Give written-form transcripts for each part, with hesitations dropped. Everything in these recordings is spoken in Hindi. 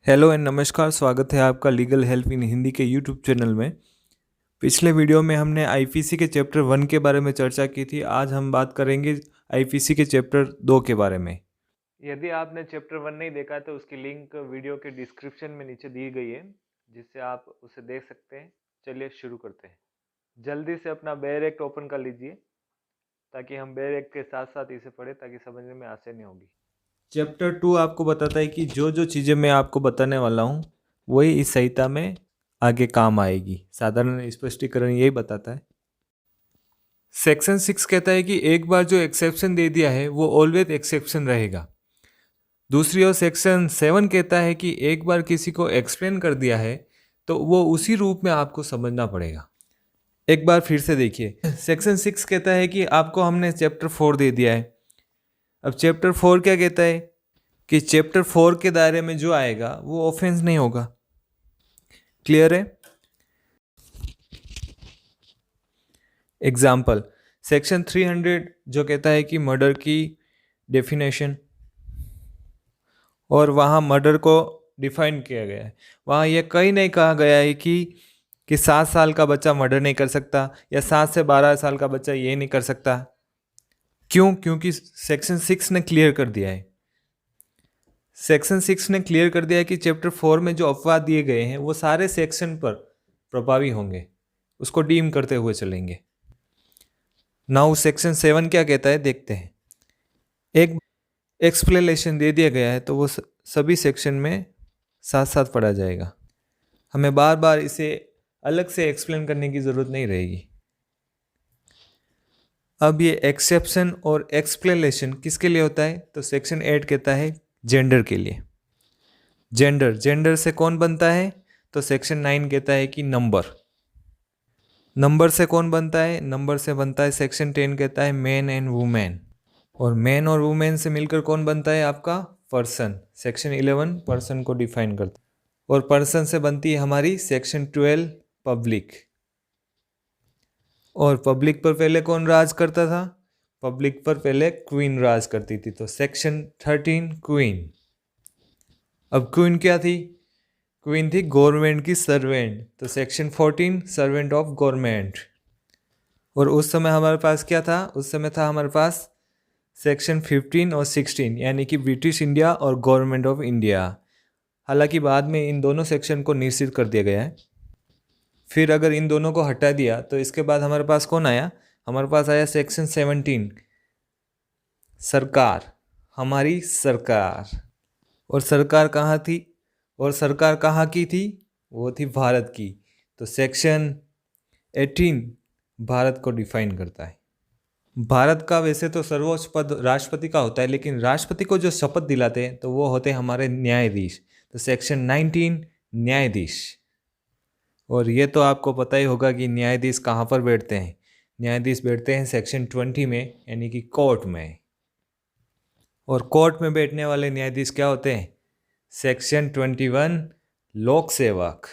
हेलो एंड नमस्कार। स्वागत है आपका लीगल हेल्प इन हिंदी के यूट्यूब चैनल में। पिछले वीडियो में हमने आईपीसी के चैप्टर 1 के बारे में चर्चा की थी। आज हम बात करेंगे आईपीसी के चैप्टर 2 के बारे में। यदि आपने चैप्टर 1 नहीं देखा तो उसकी लिंक वीडियो के डिस्क्रिप्शन में नीचे दी गई है, जिससे आप उसे देख सकते हैं। चलिए शुरू करते हैं। जल्दी से अपना बेयर एक्ट ओपन कर लीजिए ताकि हम बेयर एक्ट के साथ साथ इसे पढ़ें, ताकि समझने में आसानी होगी। चैप्टर 2 आपको बताता है कि जो जो चीज़ें मैं आपको बताने वाला हूँ वही इस संहिता में आगे काम आएगी। साधारण स्पष्टीकरण यही बताता है। सेक्शन 6 कहता है कि एक बार जो एक्सेप्शन दे दिया है वो ऑलवेज एक्सेप्शन रहेगा। दूसरी ओर सेक्शन 7 कहता है कि एक बार किसी को एक्सप्लेन कर दिया है तो वो उसी रूप में आपको समझना पड़ेगा। एक बार फिर से देखिए, सेक्शन 6 कहता है कि आपको हमने चैप्टर 4 दे दिया है। अब चैप्टर 4 क्या कहता है कि चैप्टर 4 के दायरे में जो आएगा वो ऑफेंस नहीं होगा। क्लियर है? एग्जाम्पल, सेक्शन 300 जो कहता है कि मर्डर की डेफिनेशन, और वहाँ मर्डर को डिफाइन किया गया है। वहाँ यह कहीं नहीं कहा गया है कि 7 साल का बच्चा मर्डर नहीं कर सकता या 7 से 12 साल का बच्चा ये नहीं कर सकता। क्यों? क्योंकि सेक्शन 6 ने क्लियर कर दिया है। सेक्शन 6 ने क्लियर कर दिया है कि चैप्टर 4 में जो अपवाद दिए गए हैं वो सारे सेक्शन पर प्रभावी होंगे, उसको डीम करते हुए चलेंगे। नाउ सेक्शन 7 क्या कहता है देखते हैं। एक एक्सप्लेनेशन दे दिया गया है तो वो सभी सेक्शन में साथ साथ पढ़ा जाएगा। हमें बार बार इसे अलग से एक्सप्लेन करने की ज़रूरत नहीं रहेगी। अब ये एक्सेप्शन और एक्सप्लेनेशन किसके लिए होता है? तो सेक्शन 8 कहता है जेंडर के लिए। जेंडर से कौन बनता है? तो सेक्शन 9 कहता है कि नंबर से कौन बनता है? नंबर से बनता है सेक्शन 10 कहता है मैन एंड वुमेन। और मैन और वुमेन से मिलकर कौन बनता है? आपका पर्सन। सेक्शन 11 पर्सन को डिफाइन करता है। और पर्सन से बनती है हमारी सेक्शन 12 पब्लिक। और पब्लिक पर पहले कौन राज करता था? पब्लिक पर पहले क्वीन राज करती थी, तो सेक्शन 13 क्वीन। अब क्वीन क्या थी? क्वीन थी गवर्नमेंट की सर्वेंट, तो सेक्शन 14 सर्वेंट ऑफ गवर्नमेंट। और उस समय हमारे पास क्या था? उस समय था हमारे पास सेक्शन 15 और 16, यानी कि ब्रिटिश इंडिया और गवर्नमेंट ऑफ इंडिया। हालांकि बाद में इन दोनों सेक्शन को निश्चित कर दिया गया है। फिर अगर इन दोनों को हटा दिया तो इसके बाद हमारे पास कौन आया? हमारे पास आया सेक्शन 17 सरकार, हमारी सरकार। और सरकार कहाँ थी? और सरकार कहाँ की थी? वो थी भारत की। तो सेक्शन 18 भारत को डिफाइन करता है। भारत का वैसे तो सर्वोच्च पद राष्ट्रपति का होता है, लेकिन राष्ट्रपति को जो शपथ दिलाते हैं तो वो होते हैं हमारे न्यायाधीश। तो सेक्शन 19 न्यायाधीश। और ये तो आपको पता ही होगा कि न्यायाधीश कहाँ पर बैठते हैं। न्यायाधीश बैठते हैं सेक्शन 20 में, यानी कि कोर्ट में। और कोर्ट में बैठने वाले न्यायाधीश क्या होते हैं? सेक्शन 21 लोक सेवक।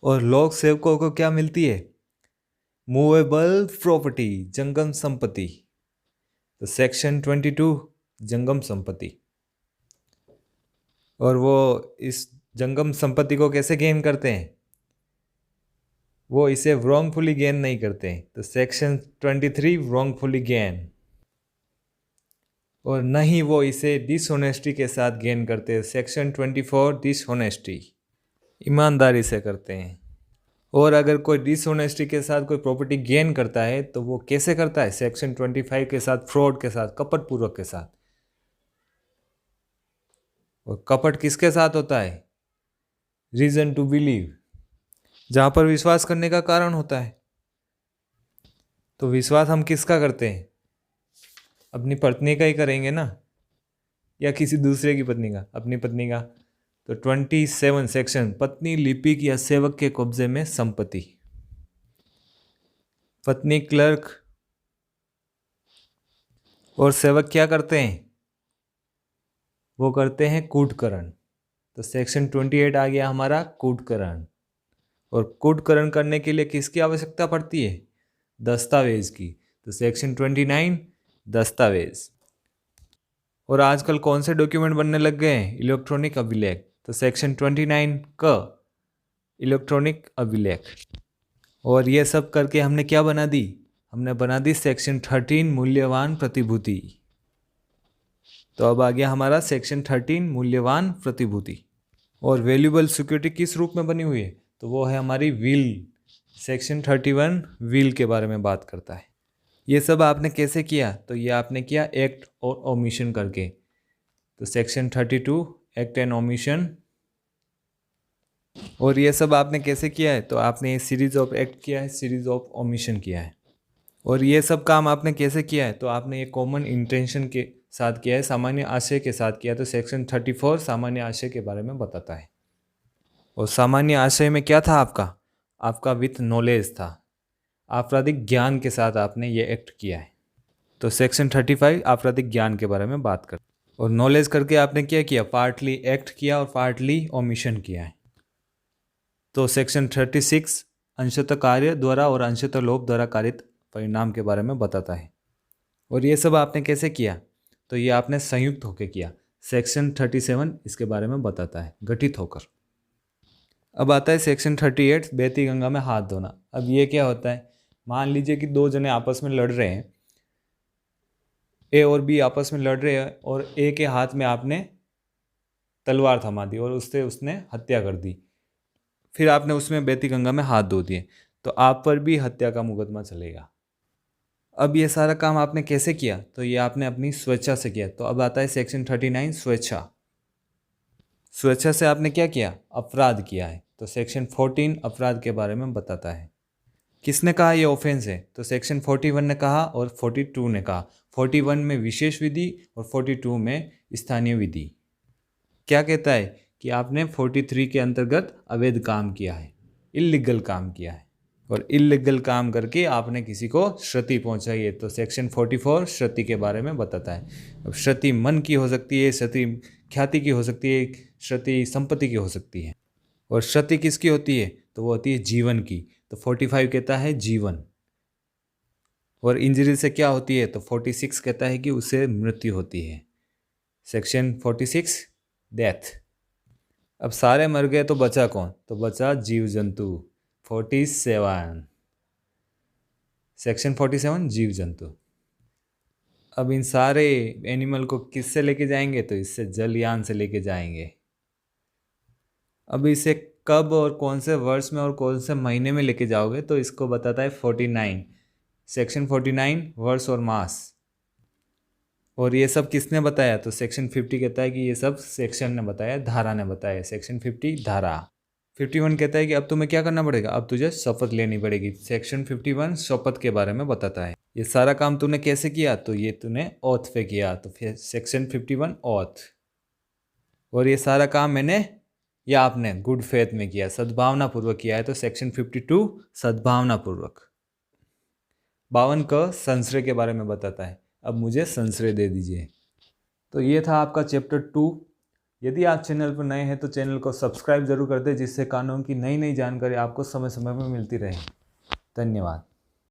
और लोक सेवकों को क्या मिलती है? मूवेबल प्रॉपर्टी, जंगम संपत्ति। तो सेक्शन 22 जंगम संपत्ति। और वो इस जंगम संपत्ति को कैसे गेन करते हैं? वो इसे wrongfully गेन नहीं करते हैं, तो सेक्शन 23 wrongfully गेन। और न ही वो इसे डिसऑनेस्टी के साथ गेन करते हैं, सेक्शन 24 डिसऑनेस्टी, ईमानदारी से करते हैं। और अगर कोई डिसऑनेस्टी के साथ कोई प्रॉपर्टी गेन करता है तो वो कैसे करता है? सेक्शन 25 के साथ, फ्रॉड के साथ, कपटपूर्वक के साथ। और कपट किसके साथ होता है? रीजन टू बिलीव, जहां पर विश्वास करने का कारण होता है। तो विश्वास हम किसका करते हैं? अपनी पत्नी का ही करेंगे ना, या किसी दूसरे की पत्नी का? अपनी पत्नी का। तो 27 सेक्शन पत्नी लिपिक या सेवक के कब्जे में संपत्ति। पत्नी क्लर्क और सेवक क्या करते हैं? वो करते हैं कूटकरण। तो सेक्शन 28 आ गया हमारा कूटकरण। और कूटकरण करने के लिए किसकी आवश्यकता पड़ती है? दस्तावेज की। तो सेक्शन 29 दस्तावेज। और आजकल कौन से डॉक्यूमेंट बनने लग गए हैं? इलेक्ट्रॉनिक अभिलेख। तो सेक्शन 29 का इलेक्ट्रॉनिक अभिलेख। और ये सब करके हमने क्या बना दी? हमने बना दी सेक्शन 13 मूल्यवान प्रतिभूति। तो अब आ गया हमारा सेक्शन 13 मूल्यवान प्रतिभूति। और वैल्यूएबल सिक्योरिटी किस रूप में बनी हुई है? तो वो है हमारी विल। सेक्शन 31 विल के बारे में बात करता है। ये सब आपने कैसे किया? तो ये आपने किया एक्ट और ओमिशन करके। तो सेक्शन 32 एक्ट एंड ओमिशन। और ये सब आपने कैसे किया है? तो आपने सीरीज ऑफ एक्ट किया है, सीरीज ऑफ ओमिशन किया है। और ये सब काम आपने कैसे किया है? तो आपने ये कॉमन इंटेंशन के साथ किया है, सामान्य आशय के साथ किया। तो सेक्शन 34 सामान्य आशय के बारे में बताता है। और सामान्य आशय में क्या था आपका? आपका विथ नॉलेज था, आपराधिक ज्ञान के साथ आपने ये एक्ट किया है। तो सेक्शन 35 आपराधिक ज्ञान के बारे में बात कर। और नॉलेज करके आपने क्या किया? पार्टली एक्ट किया और पार्टली ओमिशन किया है। तो सेक्शन 36 अंशतः कार्य द्वारा और अंशतः लोभ द्वारा कारित परिणाम के बारे में बताता है। और ये सब आपने कैसे किया? तो ये आपने संयुक्त होकर किया। सेक्शन 37 इसके बारे में बताता है, गठित होकर। अब आता है सेक्शन 38 बहती गंगा में हाथ धोना। अब ये क्या होता है? मान लीजिए कि दो जने आपस में लड़ रहे हैं, ए और बी आपस में लड़ रहे हैं, और ए के हाथ में आपने तलवार थमा दी और उसने हत्या कर दी। फिर आपने उसमें बहती गंगा में हाथ धो दिए, तो आप पर भी हत्या का मुकदमा चलेगा। अब ये सारा काम आपने कैसे किया? तो ये आपने अपनी स्वेच्छा से किया। तो अब आता है सेक्शन 39 स्वेच्छा। स्वेच्छा से आपने क्या किया? अपराध किया है। तो सेक्शन 14 अपराध के बारे में बताता है। किसने कहा ये ऑफेंस है? तो सेक्शन 41 ने कहा और 42 ने कहा। 41 में विशेष विधि और 42 में स्थानीय विधि। क्या कहता है? कि आपने 43 के अंतर्गत अवैध काम किया है, इल्लीगल काम किया है, और इल्लीगल काम करके आपने किसी को क्षति पहुंचाई है। तो सेक्शन 44 क्षति के बारे में बताता है। अब क्षति मन की हो सकती है, क्षति ख्याति की हो सकती है, क्षति संपत्ति की हो सकती है। और क्षति किसकी होती है? तो वो होती है जीवन की। तो 45 कहता है जीवन। और इंजरी से क्या होती है? तो 46 कहता है कि उसे मृत्यु होती है। Section 46 death. अब सारे मर गए तो बचा कौन? तो बचा जीव जंतु। 47 सेक्शन 47 जीव जंतु। अब इन सारे एनिमल को किससे लेके जाएंगे? तो इससे जलयान से लेके जाएंगे। अब इसे कब और कौन से वर्ष में और कौन से महीने में लेके जाओगे? तो इसको बताता है 49 सेक्शन 49 वर्ष और मास। और ये सब किसने बताया? तो सेक्शन 50 कहता है कि ये सब सेक्शन ने बताया, धारा ने बताया। सेक्शन 50 धारा। 51 कहता है कि अब तुम्हें क्या करना पड़ेगा? अब तुझे शपथ लेनी पड़ेगी। सेक्शन 51 शपथ के बारे में बताता है। ये सारा काम तूने कैसे किया? तो ये तूने ओथ पे किया। तो फिर सेक्शन 51 ओथ। और ये सारा काम मैंने या आपने गुड फेथ में किया, सद्भावना पूर्वक किया है। तो सेक्शन 52 सद्भावना पूर्वक। 52 का संश्रय के बारे में बताता है। अब मुझे संश्रय दे दीजिए। तो ये था आपका चैप्टर 2। यदि आप चैनल पर नए हैं तो चैनल को सब्सक्राइब जरूर कर दें, जिससे कानून की नई नई जानकारी आपको समय समय पर मिलती रहे। धन्यवाद।